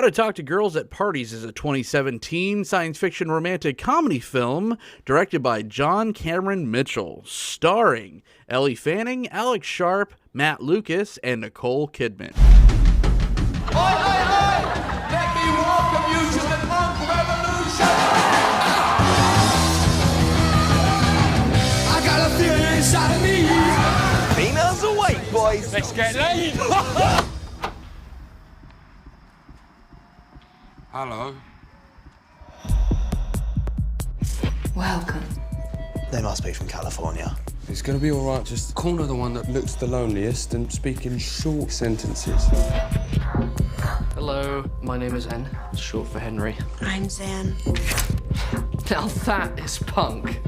to Talk to Girls at Parties is a 2017 science fiction romantic comedy film directed by Jon Cameron Mitchell, starring Ellie Fanning, Alex Sharp, Matt Lucas, and Nicole Kidman. Oi, oi, oi! Let me welcome you to the punk revolution! I got a feeling inside of me! Females awake, boys! Let's get laid! Hello. Welcome. They must be from California. It's gonna be all right. Just corner the one that looks the loneliest and speak in short sentences. Hello, my name is N, short for Henry. I'm Zan. Now that is punk.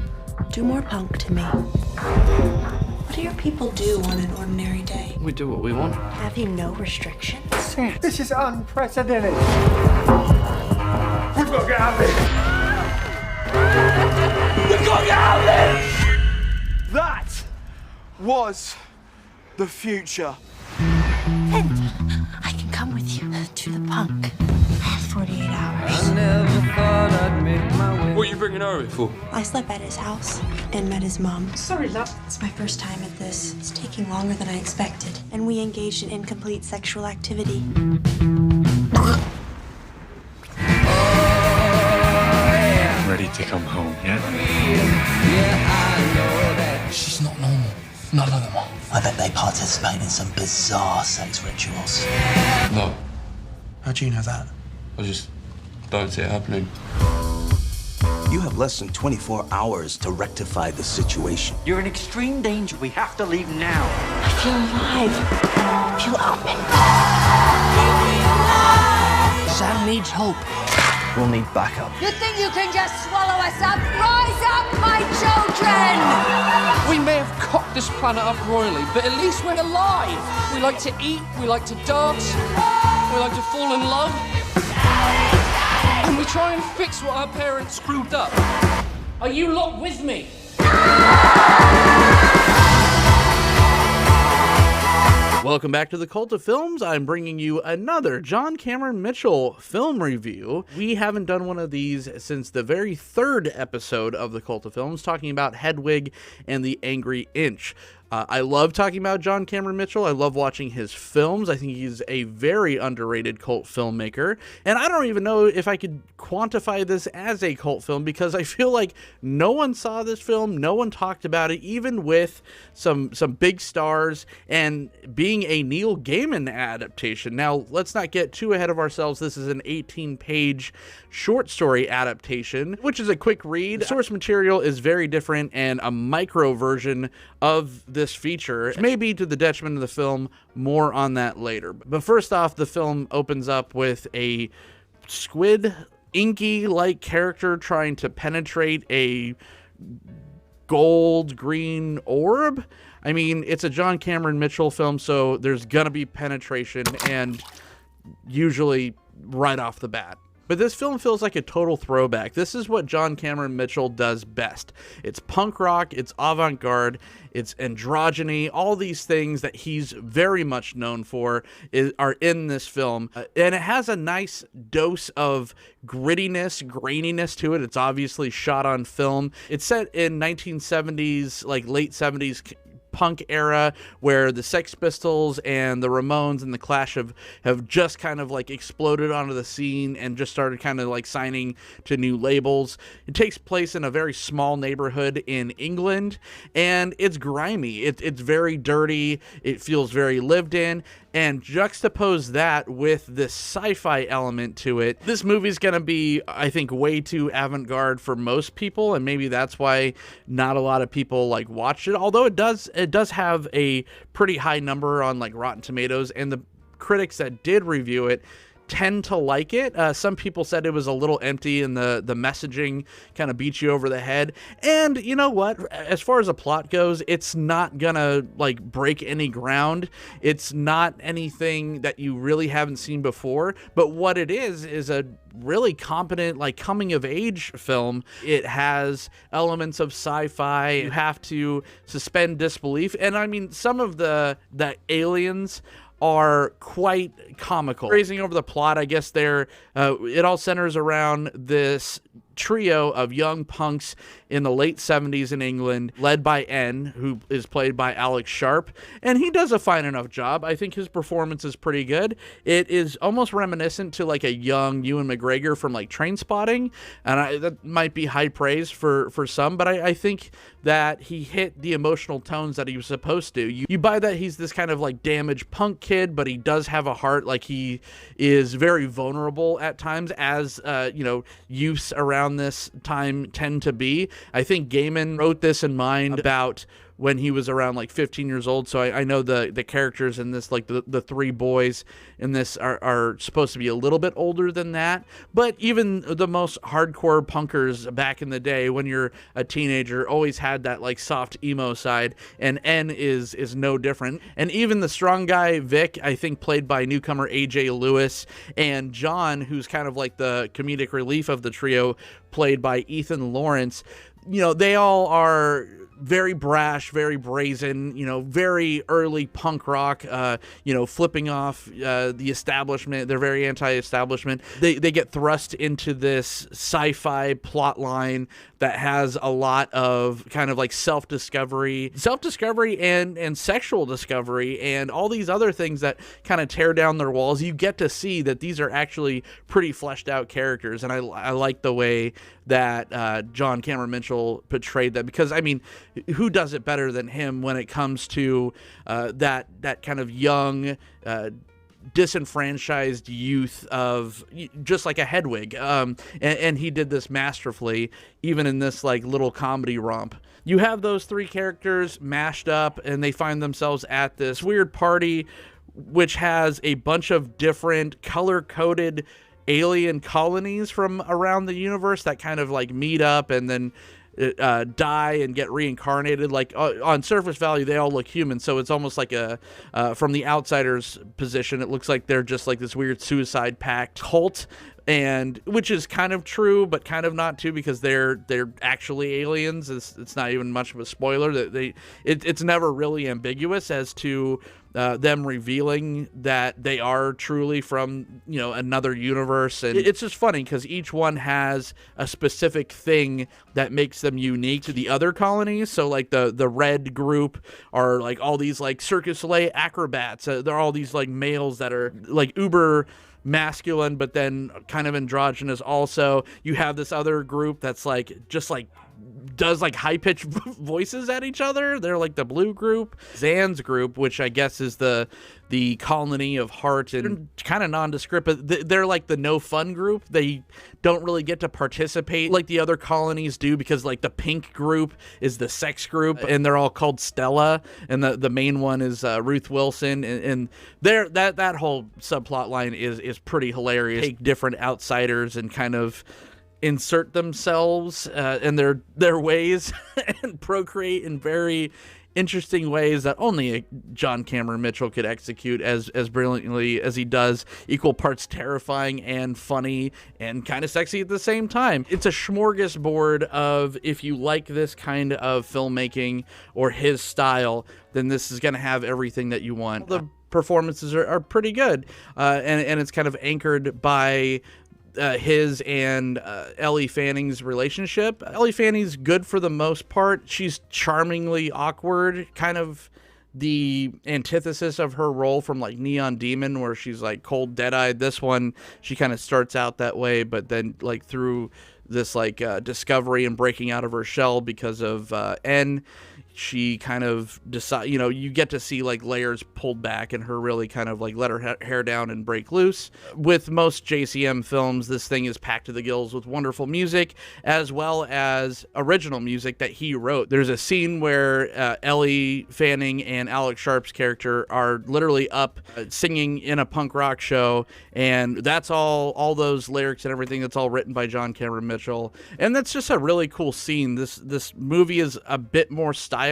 Do more punk to me. What do your people do on an ordinary day? We do what we want. Have you no restrictions? This is unprecedented. We've got to get out of here. We've got to get out of here! That was the future. And I can come with you to the punk. 48 hours. What are you bringing her here for? I slept at his house and met his mom. Sorry, love. It's my first time at this. It's taking longer than I expected. And we engaged in incomplete sexual activity. Ready to come home yet? She's not normal. None of them are. I bet they participate in some bizarre sex rituals. No, How do you know that? I just don't see it happening. You have less than 24 hours to rectify the situation. You're in extreme danger. We have to leave now. I feel alive. I feel open. Sam needs hope. We'll need backup. You think you can just swallow us up? Rise up, my children! We may have cocked this planet up royally, but at least we're alive. We like to eat, we like to dance, we like to fall in love. And we try and fix what our parents screwed up. Are you lot with me? Welcome back to the Cult of Films. I'm bringing you another Jon Cameron Mitchell film review. We haven't done one of these since the very third episode of the Cult of Films, talking about Hedwig and the Angry Inch. I love talking about Jon Cameron Mitchell. I love watching his films. I think he's a very underrated cult filmmaker. And I don't even know if I could quantify this as a cult film, because I feel like no one saw this film, no one talked about it, even with some big stars and being a Neil Gaiman adaptation. Now, let's not get too ahead of ourselves. This is an 18-page short story adaptation, which is a quick read. The source material is very different and a micro version of this feature, maybe to the detriment of the film. More on that later. But first off, the film opens up with a squid, inky-like character trying to penetrate a gold green orb. I mean, it's a Jon Cameron Mitchell film, so there's gonna be penetration, and usually right off the bat. But this film feels like a total throwback. This is what Jon Cameron Mitchell does best. It's punk rock, it's avant-garde, it's androgyny. All these things that he's very much known for are in this film. And it has a nice dose of grittiness, graininess to it. It's obviously shot on film. It's set in 1970s, like late 70s punk era, where the Sex Pistols and the Ramones and the Clash have just kind of like exploded onto the scene and just started kind of like signing to new labels. It takes place in a very small neighborhood in England, and it's grimy. It's very dirty. It feels very lived in. And juxtapose that with this sci-fi element to it, this movie's gonna be, I think, way too avant-garde for most people, and maybe that's why not a lot of people like watched it. Although it does have a pretty high number on like Rotten Tomatoes, and the critics that did review it tend to like it. Some people said it was a little empty and the messaging kind of beat you over the head. And you know what? As far as the plot goes, it's not gonna like break any ground. It's not anything that you really haven't seen before. But what it is a really competent like coming of age film. It has elements of sci-fi. You have to suspend disbelief. And I mean, some of the aliens are quite comical. Grazing over the plot, I guess it all centers around this trio of young punks in the late 70s in England, led by N, who is played by Alex Sharp, and he does a fine enough job. I think his performance is pretty good. It is almost reminiscent to like a young Ewan McGregor from like Trainspotting, and that might be high praise for some, but I think that he hit the emotional tones that he was supposed to. You buy that he's this kind of like damaged punk kid, but he does have a heart. Like, he is very vulnerable at times, as youths around this time tend to be. I think Gaiman wrote this in mind about when he was around like 15 years old. So I know the characters in this, like the three boys in this are supposed to be a little bit older than that. But even the most hardcore punkers back in the day, when you're a teenager, always had that like soft emo side, and N is no different. And even the strong guy Vic, I think played by newcomer AJ Lewis, and John, who's kind of like the comedic relief of the trio, played by Ethan Lawrence, they all are very brash, very brazen, very early punk rock, flipping off the establishment. They're very anti-establishment. They get thrust into this sci-fi plot line that has a lot of kind of like self-discovery and sexual discovery and all these other things that kind of tear down their walls. You get to see that these are actually pretty fleshed out characters, and I like the way that John Cameron Mitchell portrayed that, because I mean, who does it better than him when it comes to that kind of young, disenfranchised youth of just like a Hedwig, and he did this masterfully, even in this like little comedy romp. You have those three characters mashed up, and they find themselves at this weird party which has a bunch of different color-coded alien colonies from around the universe that kind of like meet up and then die and get reincarnated. Like on surface value, they all look human, so it's almost like from the outsider's position, it looks like they're just like this weird suicide pact cult, and which is kind of true but kind of not too, because they're actually aliens. It's not even much of a spoiler that it's never really ambiguous as to them revealing that they are truly from another universe. And it's just funny because each one has a specific thing that makes them unique to the other colonies. So like the red group are like all these like Cirque du Soleil acrobats. They're all these like males that are like uber masculine but then kind of androgynous also. You have this other group that's like just like does like high-pitched voices at each other. They're like the blue group. Zan's group, which I guess is the colony of heart, and kind of nondescript, but they're like the no fun group. They don't really get to participate like the other colonies do, because like the pink group is the sex group, and they're all called Stella, and the main one is Ruth Wilson, and that whole subplot line is pretty hilarious. Take different outsiders and kind of insert themselves in their ways and procreate in very interesting ways that only John Cameron Mitchell could execute as brilliantly as he does. Equal parts terrifying and funny and kind of sexy at the same time. It's a smorgasbord of, if you like this kind of filmmaking or his style, then this is going to have everything that you want. The performances are pretty good, and it's kind of anchored by his and Ellie Fanning's relationship. Ellie Fanning's good for the most part. She's charmingly awkward, kind of the antithesis of her role from like Neon Demon, where she's like cold, dead-eyed. This one, she kind of starts out that way, but then like through this like discovery and breaking out of her shell because of N, she kind of decide, you get to see like layers pulled back and her really kind of like let her hair down and break loose. With most JCM films, this thing is packed to the gills with wonderful music as well as original music that he wrote. There's a scene where Ellie Fanning and Alex Sharp's character are literally up singing in a punk rock show, and that's all those lyrics and everything, that's all written by John Cameron Mitchell, and that's just a really cool scene. This movie is a bit more stylized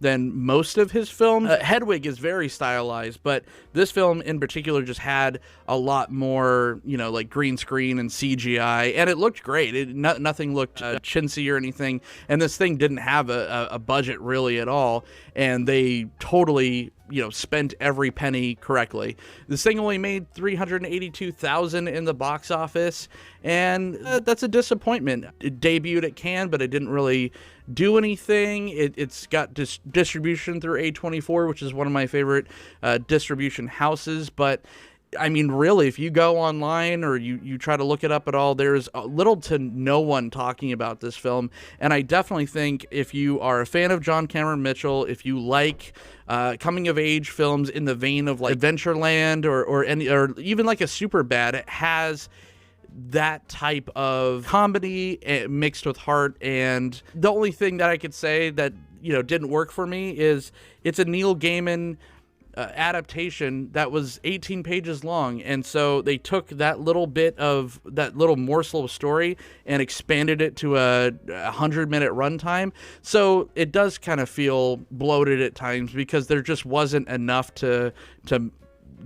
than most of his films. Hedwig is very stylized, but this film in particular just had a lot more, like green screen and CGI, and it looked great. Nothing looked chintzy or anything, and this thing didn't have a budget really at all, and they totally spent every penny correctly. This thing only made $382,000 in the box office, and that's a disappointment. It debuted at Cannes, but it didn't really do anything. It's got distribution through A24, which is one of my favorite distribution houses, but I mean, really, if you go online or you try to look it up at all, there's little to no one talking about this film. And I definitely think if you are a fan of John Cameron Mitchell, if you like coming-of-age films in the vein of like Adventureland or even like a Superbad, it has that type of comedy mixed with heart. And the only thing that I could say that didn't work for me is it's a Neil Gaiman adaptation that was 18 pages long, and so they took that little morsel of story and expanded it to a 100-minute runtime. So it does kind of feel bloated at times because there just wasn't enough to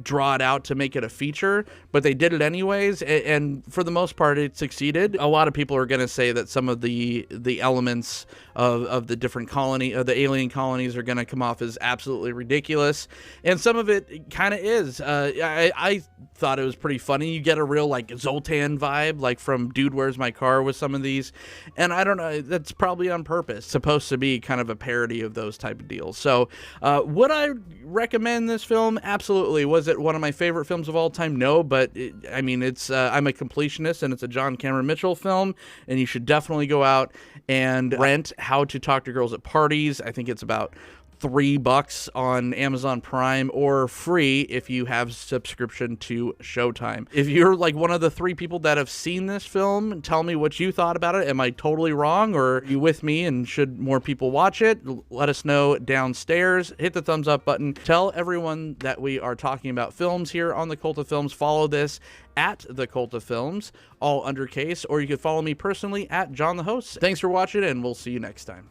draw it out to make it a feature, but they did it anyways, and for the most part it succeeded. A lot of people are going to say that some of the elements of the different the alien colonies are going to come off as absolutely ridiculous, and some of it kind of is. I thought it was pretty funny. You get a real like Zoltan vibe, like from Dude, Where's My Car with some of these, and I don't know, that's probably on purpose. It's supposed to be kind of a parody of those type of deals. So would I recommend this film? Absolutely. Was it one of my favorite films of all time? No, but it's I'm a completionist, and it's a John Cameron Mitchell film, and you should definitely go out and rent How to Talk to Girls at Parties. I think it's about $3 on Amazon Prime, or free if you have subscription to Showtime. If you're like one of the 3 people that have seen this film, tell me what you thought about it. Am I totally wrong, or are you with me, and should more people watch it? Let us know downstairs. Hit the thumbs up button. Tell everyone that we are talking about films here on The Cult of Films. Follow this at The Cult of Films, all undercase, or you can follow me personally at John the Host. Thanks for watching, and we'll see you next time.